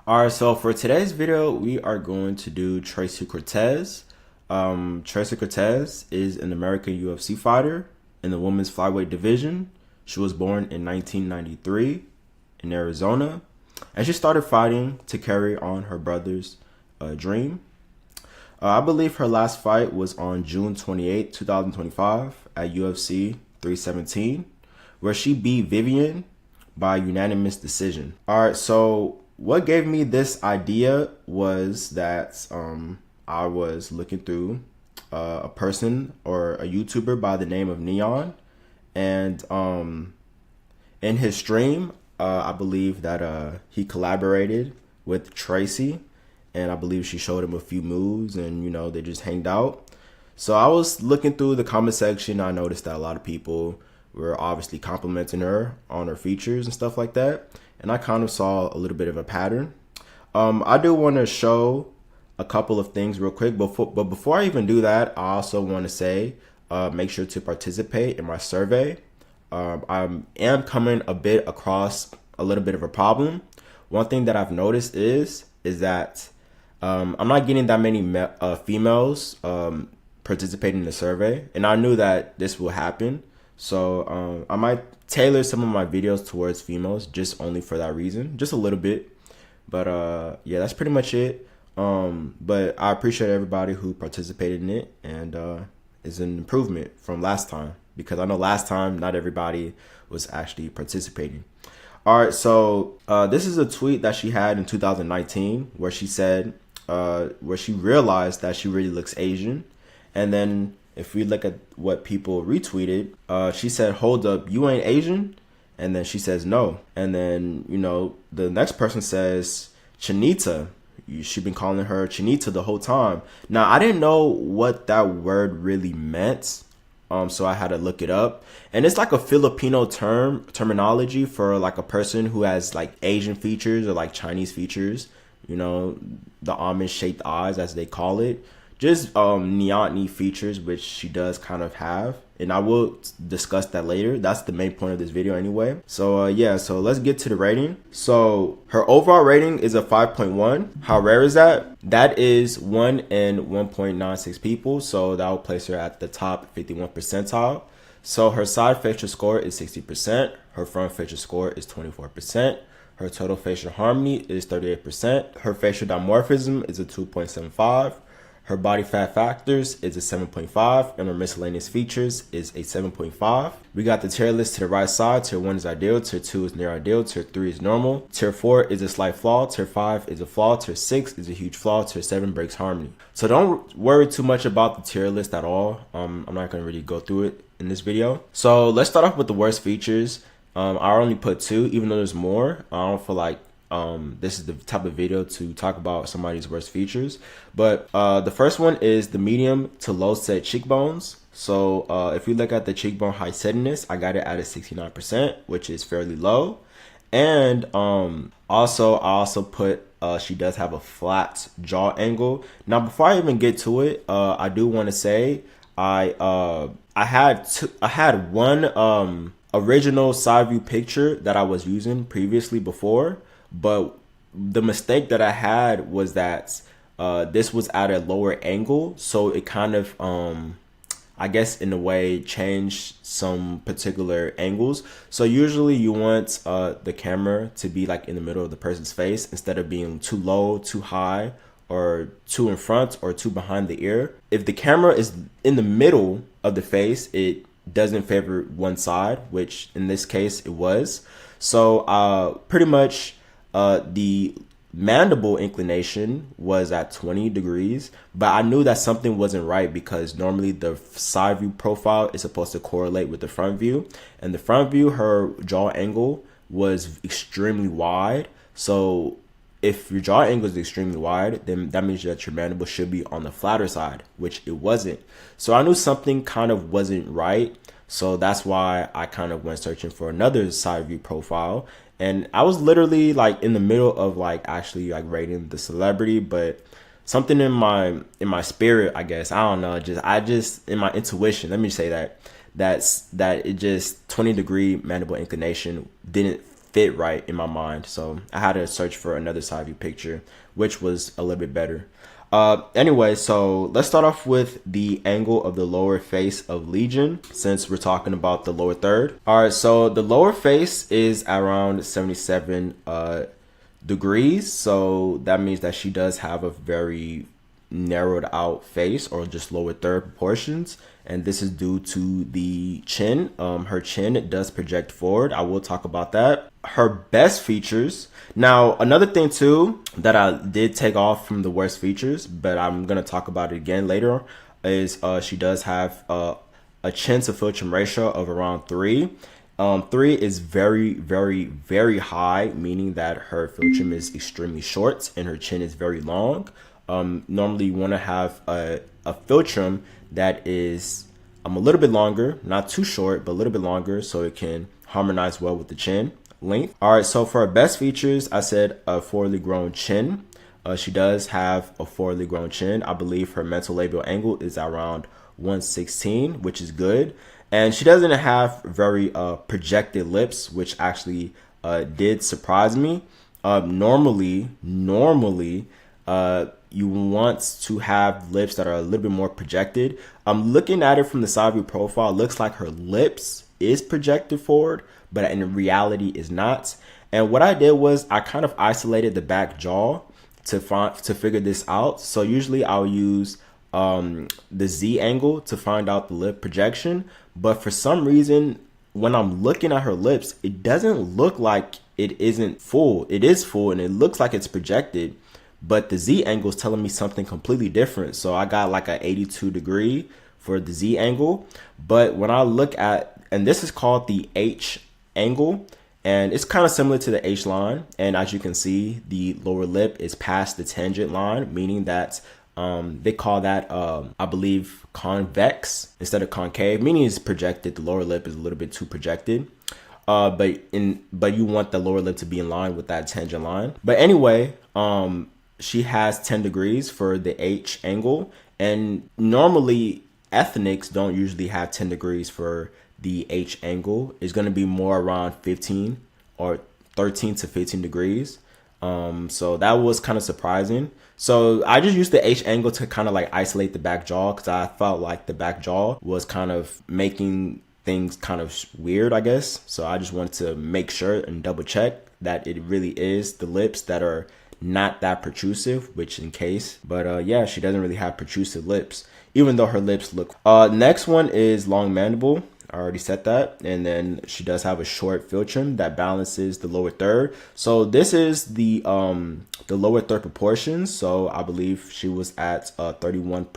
Alright, so for today's video, we are going to do Tracy Cortez. Tracy Cortez is an American UFC fighter in the women's flyweight division. She was born in 1993 in Arizona, and she started fighting to carry on her brother's dream. I believe her last fight was on June 28, 2025 at UFC 317, where she beat Vivian by unanimous decision. Alright, so what gave me this idea was that I was looking through a person or a YouTuber by the name of Neon, and in his stream, I believe that he collaborated with Tracy, and I believe she showed him a few moves, and they just hanged out. So I was looking through the comment section. I noticed that a lot of people were obviously complimenting her on her features and stuff like that, and I kind of saw a little bit of a pattern. I do want to show a couple of things real quick, but before I even do that, I also want to say make sure to participate in my survey. I am coming a bit across a little bit of a problem. One thing that I've noticed is that I'm not getting that many females participating in the survey, and I knew that this will happen. So I might tailor some of my videos towards females just only for that reason, just a little bit. But yeah, that's pretty much it. But I appreciate everybody who participated in it, and it's an improvement from last time, because I know last time not everybody was actually participating. All right, so this is a tweet that she had in 2019 where she said, where she realized that she really looks Asian. And then if we look at what people retweeted, she said, "Hold up, you ain't Asian?" And then she says, "No." And then, the next person says, "Chinita." She's been calling her Chinita the whole time. Now, I didn't know what that word really meant. So I had to look it up. And it's like a Filipino terminology for like a person who has like Asian features or like Chinese features, the almond shaped eyes as they call it. Just neon features, which she does kind of have, and I will discuss that later. That's the main point of this video anyway. So yeah, so let's get to the rating. So her overall rating is a 5.1. How rare is that? That is 1 in 1.96 people, so that will place her at the top 51 percentile. So her side facial score is 60%. Her front facial score is 24%. Her total facial harmony is 38%. Her facial dimorphism is a 2.75. Her body fat factors is a 7.5, and her miscellaneous features is a 7.5. We got the tier list to the right side. Tier 1 is ideal, tier 2 is near ideal, tier 3 is normal, tier 4 is a slight flaw, tier 5 is a flaw, tier 6 is a huge flaw, tier 7 breaks harmony. So don't worry too much about the tier list at all. I'm not going to really go through it in this video. So let's start off with the worst features. I only put 2, even though there's more. I don't feel like this is the type of video to talk about somebody's worst features. But the first one is the medium to low set cheekbones. So if we look at the cheekbone height settiness, I got it at a 69%, which is fairly low. And I also put she does have a flat jaw angle. Now, before I even get to it, I do want to say I had one original side view picture that I was using previously before. But the mistake that I had was that this was at a lower angle, so it kind of, I guess in a way, changed some particular angles. So usually you want the camera to be like in the middle of the person's face instead of being too low, too high, or too in front or too behind the ear. If the camera is in the middle of the face, it doesn't favor one side, which in this case it was. So pretty much the mandible inclination was at 20 degrees, but I knew that something wasn't right because normally the side view profile is supposed to correlate with the front view, and the front view, her jaw angle was extremely wide. So if your jaw angle is extremely wide, then that means that your mandible should be on the flatter side, which it wasn't. So I knew something kind of wasn't right. So that's why I kind of went searching for another side view profile. And I was literally like in the middle of like actually like rating the celebrity, but something in my spirit, I guess, I don't know, just in my intuition, let me say that it just 20 degree mandible inclination didn't fit right in my mind. So I had to search for another side view picture, which was a little bit better. Anyway, so let's start off with the angle of the lower face of Legion, since we're talking about the lower third. All right, so the lower face is around 77 degrees. So that means that she does have a very narrowed out face, or just lower third proportions, and this is due to the chin. Her chin does project forward. I will talk about that. Her best features. Now, another thing too that I did take off from the worst features, but I'm gonna talk about it again later, is she does have a chin to philtrum ratio of around 3. 3 is very, very, very high, meaning that her philtrum is extremely short and her chin is very long. Normally you want to have a philtrum that is a little bit longer, not too short, but a little bit longer, so it can harmonize well with the chin length. All right, so for her best features, I said a forwardly grown chin. She does have a forwardly grown chin. I believe her mental labial angle is around 116, which is good. And she doesn't have very projected lips, which actually did surprise me. Normally, you want to have lips that are a little bit more projected. I'm looking at it from the side view profile. It looks like her lips is projected forward, but in reality is not. And what I did was I kind of isolated the back jaw to figure this out. So usually I'll use the Z angle to find out the lip projection. But for some reason, when I'm looking at her lips, it doesn't look like it isn't full. It is full and it looks like it's projected. But the Z angle is telling me something completely different. So I got like a 82 degree for the Z angle. But when I look at, and this is called the H angle, and it's kind of similar to the H line. And as you can see, the lower lip is past the tangent line, meaning that they call that, I believe, convex instead of concave, meaning it's projected. The lower lip is a little bit too projected. But you want the lower lip to be in line with that tangent line. But anyway, she has 10 degrees for the H angle, and normally ethnics don't usually have 10 degrees for the H angle. It's going to be more around 15 or 13 to 15 degrees. So that was kind of surprising. So I just used the H angle to kind of like isolate the back jaw, because I felt like the back jaw was kind of making things kind of weird, I guess. So I just wanted to make sure and double check that it really is the lips that are not that protrusive, which in case. But yeah, she doesn't really have protrusive lips, even though her lips look. Next one is long mandible. I already said that. And then she does have a short philtrum that balances the lower third. So this is the lower third proportions. So I believe she was at 31%.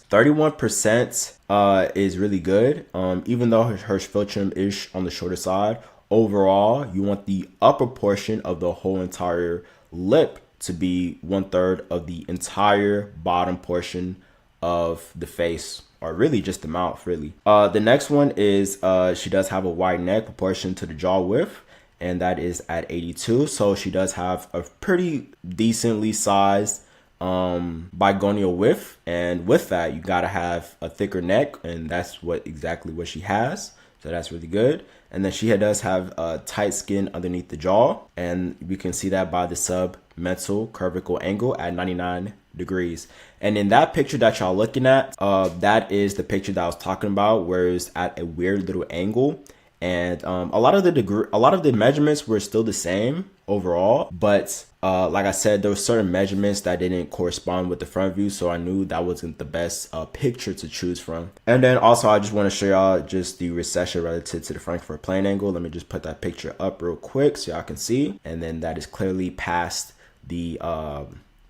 31% is really good. Even though her philtrum is on the shorter side, overall you want the upper portion of the whole entire lip to be 1/3 of the entire bottom portion of the face, or really just the mouth, really. The next one is she does have a wide neck proportion to the jaw width, and that is at 82. So she does have a pretty decently sized bigonial width, and with that you gotta have a thicker neck, and that's exactly what she has. So that's really good. And then she does have tight skin underneath the jaw, and we can see that by the submental cervical angle at 99 degrees. And in that picture that y'all looking at, that is the picture that I was talking about, where it's at a weird little angle. And a lot of the measurements were still the same overall, but like I said, there were certain measurements that didn't correspond with the front view, so I knew that wasn't the best picture to choose from. And then also I just want to show y'all just the recession relative to the Frankfurt plane angle. Let me just put that picture up real quick so y'all can see, and then that is clearly past the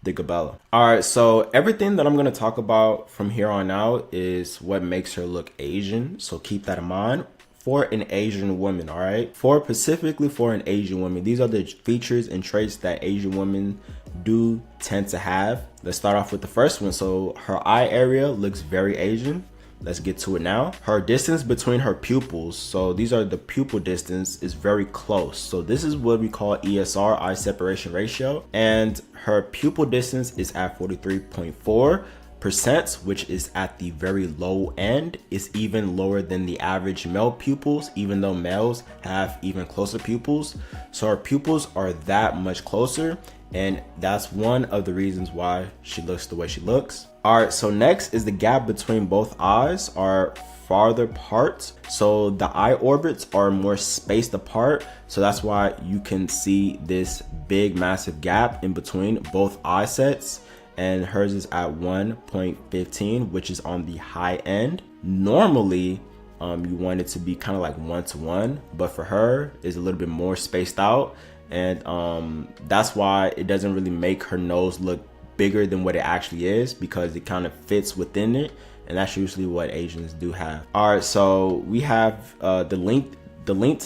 glabella. All right, so everything that I'm going to talk about from here on out is what makes her look Asian, so keep that in mind. For an Asian woman, all right? Specifically for an Asian woman, these are the features and traits that Asian women do tend to have. Let's start off with the first one. So her eye area looks very Asian. Let's get to it now. Her distance between her pupils, so these are the pupil distance, is very close. So this is what we call ESR, eye separation ratio, and her pupil distance is at 43.4. percent, which is at the very low end, is even lower than the average male pupils, even though males have even closer pupils. So her pupils are that much closer, and that's one of the reasons why she looks the way she looks. All right, so next is the gap between both eyes are farther apart. So the eye orbits are more spaced apart. So that's why you can see this big, massive gap in between both eye sets. And hers is at 1.15, which is on the high end. Normally, you want it to be kind of like 1-to-1, but for her, it's a little bit more spaced out. And that's why it doesn't really make her nose look bigger than what it actually is, because it kind of fits within it. And that's usually what Asians do have. All right, so we have the length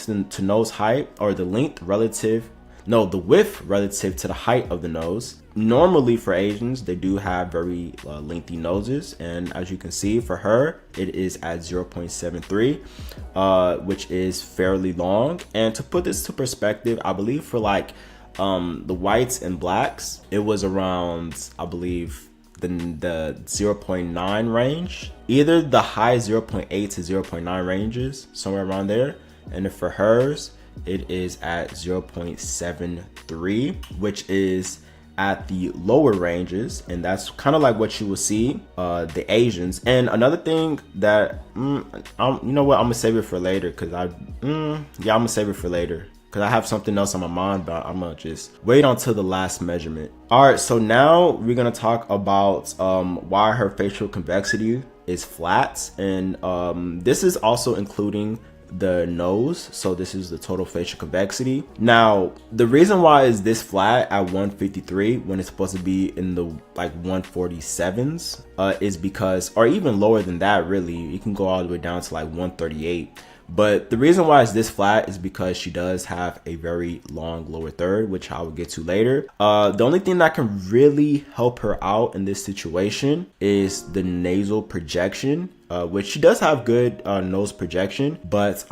to nose height, or the width relative to the height of the nose. Normally for Asians, they do have very lengthy noses, and as you can see, for her, it is at 0.73, which is fairly long. And to put this to perspective, I believe for like the whites and blacks, it was around, I believe, the 0.9 range, either the high 0.8 to 0.9 ranges, somewhere around there. And for hers, it is at 0.73, which is at the lower ranges, and that's kind of like what you will see the Asians. And another thing that you know what, I'm gonna save it for later, because I'm gonna save it for later because I have something else on my mind, but I'm gonna just wait until the last measurement. All right, so now we're gonna talk about why her facial convexity is flat, and this is also including the nose. So this is the total facial convexity. Now, the reason why is this flat at 153 when it's supposed to be in the like 147s is because, or even lower than that, really, you can go all the way down to like 138. But the reason why it's this flat is because she does have a very long lower third, which I will get to later. The only thing that can really help her out in this situation is the nasal projection, which she does have good nose projection. But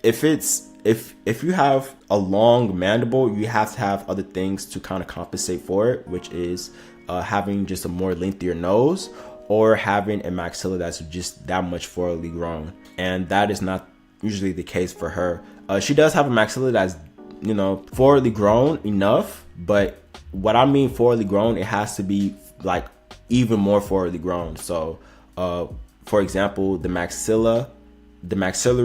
if you have a long mandible, you have to have other things to kind of compensate for it, which is having just a more lengthier nose, or having a maxilla that's just that much forwardly grown. And that is not usually the case for her. She does have a maxilla that's, you know, forwardly grown enough, but what I mean forwardly grown, it has to be like even more forwardly grown. So for example, the maxillary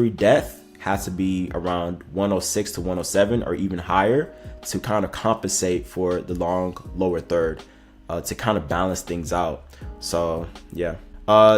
depth has to be around 106 to 107 or even higher to kind of compensate for the long lower third, to kind of balance things out. So yeah.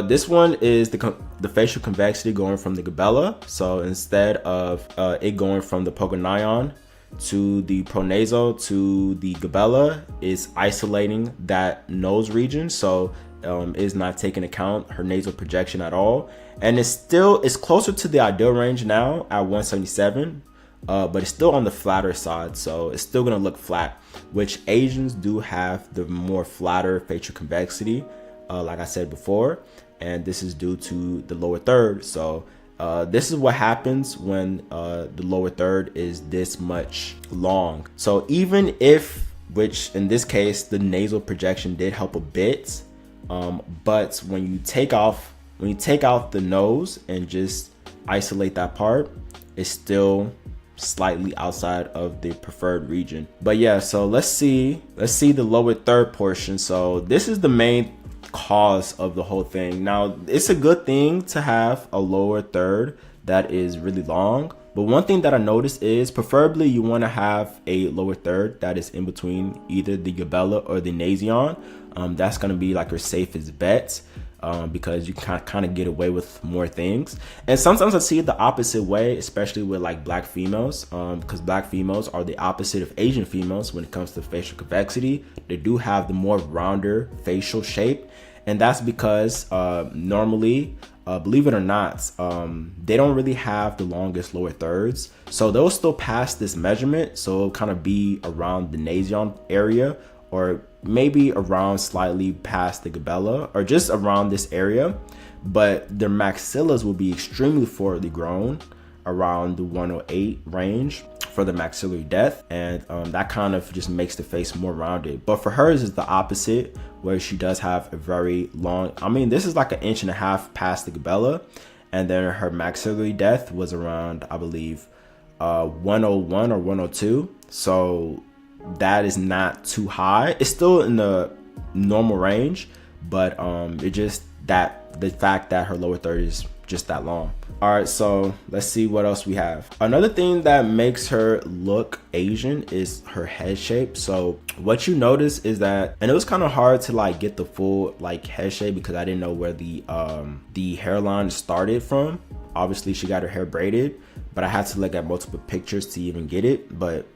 This one is the facial convexity going from the glabella. So instead of it going from the progonyon to the pronasal to the glabella, is isolating that nose region. So is not taking account her nasal projection at all. And it's closer to the ideal range now at 177, but it's still on the flatter side. So it's still gonna look flat, which Asians do have the more flatter facial convexity, like I said before, and this is due to the lower third. So this is what happens when the lower third is this much long. So even if, which in this case, the nasal projection did help a bit, but when you take out the nose and just isolate that part, it's still slightly outside of the preferred region. But yeah, so let's see the lower third portion. So this is the main cause of the whole thing. Now, it's a good thing to have a lower third that is really long, but one thing that I noticed is preferably you want to have a lower third that is in between either the glabella or the nasion. That's going to be like your safest bet, because you can kind of get away with more things. And sometimes I see it the opposite way, especially with like black females, because black females are the opposite of Asian females when it comes to facial convexity. They do have the more rounder facial shape, and that's because normally, believe it or not, they don't really have the longest lower thirds, so they'll still pass this measurement. So it'll kind of be around the nasion area, or maybe around slightly past the glabella, or just around this area, but their maxillas will be extremely forwardly grown around the 108 range for the maxillary depth, and that kind of just makes the face more rounded. But for hers is the opposite, where she does have a very long, I mean, this is like 1.5 inches past the glabella, and then her maxillary depth was around, I believe, 101 or 102. So that is not too high. It's still in the normal range, but it just that the fact that her lower third is just that long. All right, so let's see what else we have. Another thing that makes her look Asian is her head shape. So what you notice is that, and it was kind of hard to like get the full like head shape because I didn't know where the hairline started from. Obviously she got her hair braided, but I had to look at multiple pictures to even get it. But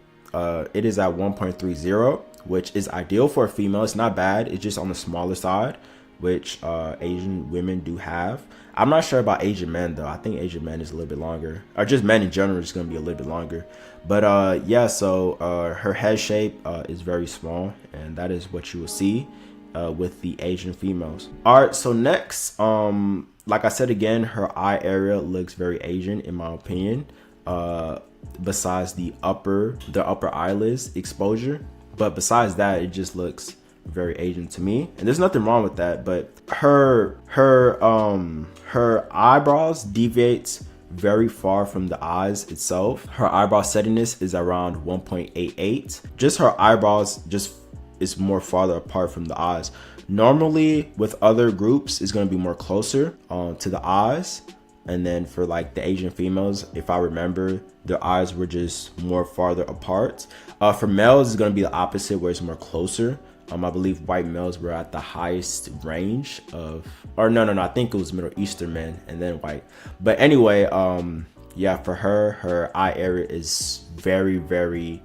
it is at 1.30, which is ideal for a female. It's not bad. It's just on the smaller side, which Asian women do have. I'm not sure about Asian men though. I think Asian men is a little bit longer, or just men in general is going to be a little bit longer. But yeah, so her head shape is very small, and that is what you will see with the Asian females. All right, so next, like I said again, her eye area looks very Asian in my opinion. Besides the upper eyelids exposure, but besides that, it just looks very Asian to me, and there's nothing wrong with that. But her eyebrows deviates very far from the eyes itself. Her eyebrow settiness is around 1.88. Just her eyebrows just is more farther apart from the eyes. Normally with other groups it's going to be more closer to the eyes, and then for like the Asian females, if I remember, their eyes were just more farther apart. For males it's going to be the opposite, where it's more closer. I believe white males were at the highest range of, or no, I think it was Middle Eastern men and then white. But anyway, yeah, for her eye area is very, very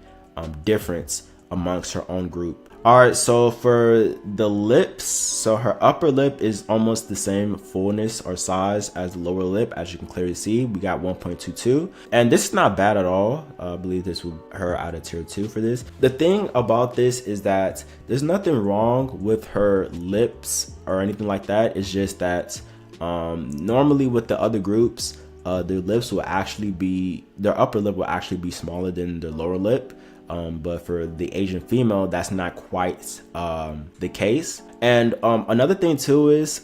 different amongst her own group. All right, so for the lips, so her upper lip is almost the same fullness or size as the lower lip. As you can clearly see, we got 1.22, and this is not bad at all. I believe this would her out of tier 2 for this. The thing about this is that there's nothing wrong with her lips or anything like that. It's just that normally with the other groups, their lips will actually be, their upper lip will actually be smaller than their lower lip. But for the Asian female, that's not quite the case. And another thing too is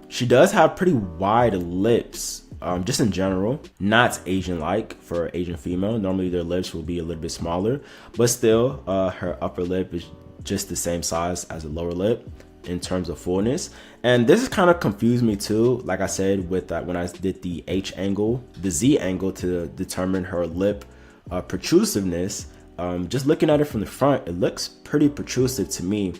she does have pretty wide lips, just in general, not Asian like for Asian female. Normally their lips will be a little bit smaller, but still her upper lip is just the same size as the lower lip in terms of fullness. And this is kind of confused me too, like I said, with that when I did the H angle, the Z angle to determine her lip protrusiveness. Just looking at it from the front, it looks pretty protrusive to me,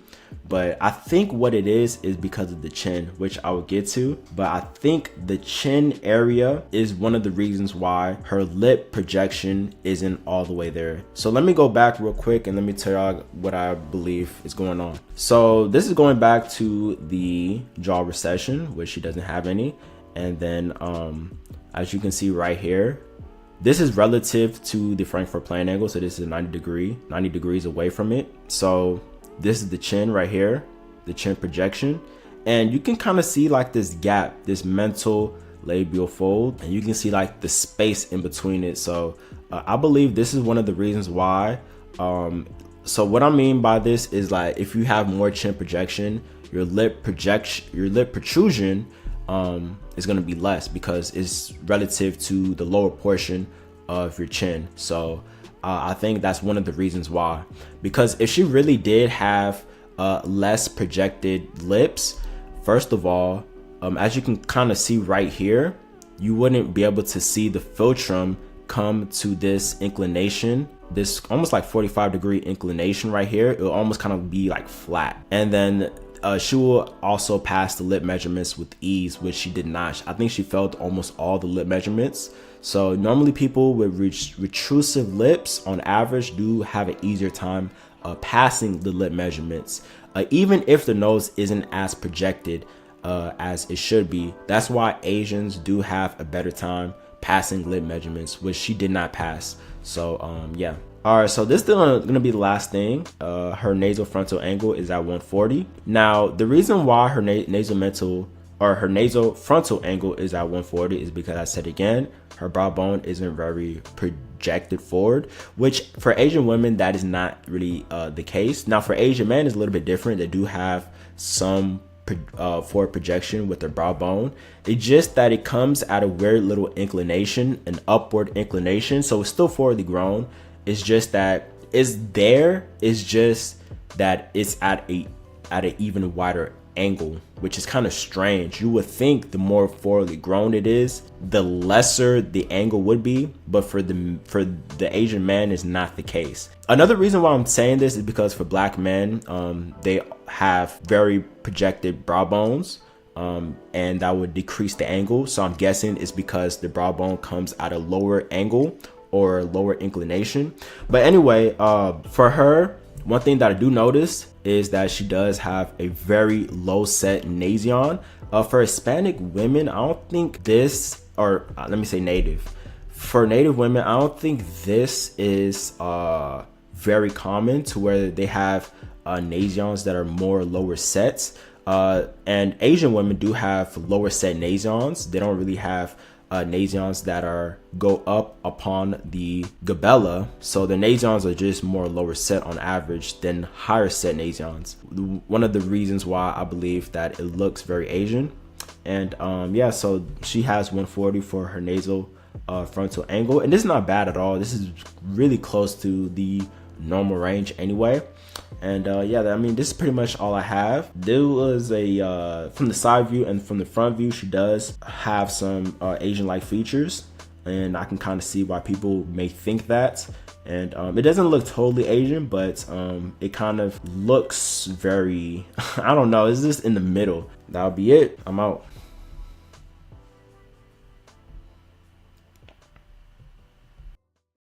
but I think what it is because of the chin, which I will get to. But I think the chin area is one of the reasons why her lip projection isn't all the way there. So let me go back real quick and let me tell y'all what I believe is going on. So this is going back to the jaw recession, which she doesn't have any. And then as you can see right here, this is relative to the Frankfurt plane angle. So this is 90 degrees away from it. So this is the chin right here, the chin projection. And you can kind of see like this gap, this mental labial fold, and you can see like the space in between it. So I believe this is one of the reasons why. So what I mean by this is like, if you have more chin projection, your lip protrusion is going to be less because it's relative to the lower portion of your chin. So I think that's one of the reasons why, because if she really did have less projected lips, first of all, as you can kind of see right here, you wouldn't be able to see the philtrum come to this inclination, this almost like 45-degree inclination right here. It will almost kind of be like flat. And then she will also pass the lip measurements with ease, which she did not. I think she failed almost all the lip measurements. So normally people with retrusive lips on average do have an easier time passing the lip measurements, even if the nose isn't as projected as it should be. That's why Asians do have a better time passing lip measurements, which she did not pass. So yeah. All right, so this is gonna be the last thing. Her nasal frontal angle is at 140. Now, the reason why her nasal mental or her nasal frontal angle is at 140 is because I said again, her brow bone isn't very projected forward, which for Asian women, that is not really the case. Now for Asian men, it's a little bit different. They do have some forward projection with their brow bone. It's just that it comes at a weird little inclination, an upward inclination. So it's still forwardly grown. It's just that it's there. It's just that it's at an even wider angle, which is kind of strange. You would think the more forwardly grown it is, the lesser the angle would be, but for the Asian man is not the case. Another reason why I'm saying this is because for black men, they have very projected brow bones, and that would decrease the angle. So I'm guessing it's because the brow bone comes at a lower angle or lower inclination. But anyway, for her, one thing that I do notice is that she does have a very low set nasion. For Hispanic women, I don't think this, or let me say native. For native women, I don't think this is very common to where they have nasions that are more lower sets. And Asian women do have lower set nasions. They don't really have nasions that go up upon the glabella, so the nasions are just more lower set on average than higher set nasions. One of the reasons why I believe that it looks very Asian. And yeah, so she has 140 for her nasal frontal angle, and this is not bad at all. This is really close to the normal range anyway. And yeah, I mean, this is pretty much all I have. There was a from the side view and from the front view, she does have some Asian-like features, and I can kind of see why people may think that. And it doesn't look totally Asian, but it kind of looks very, I don't know, it's just in the middle. That'll be it. I'm out.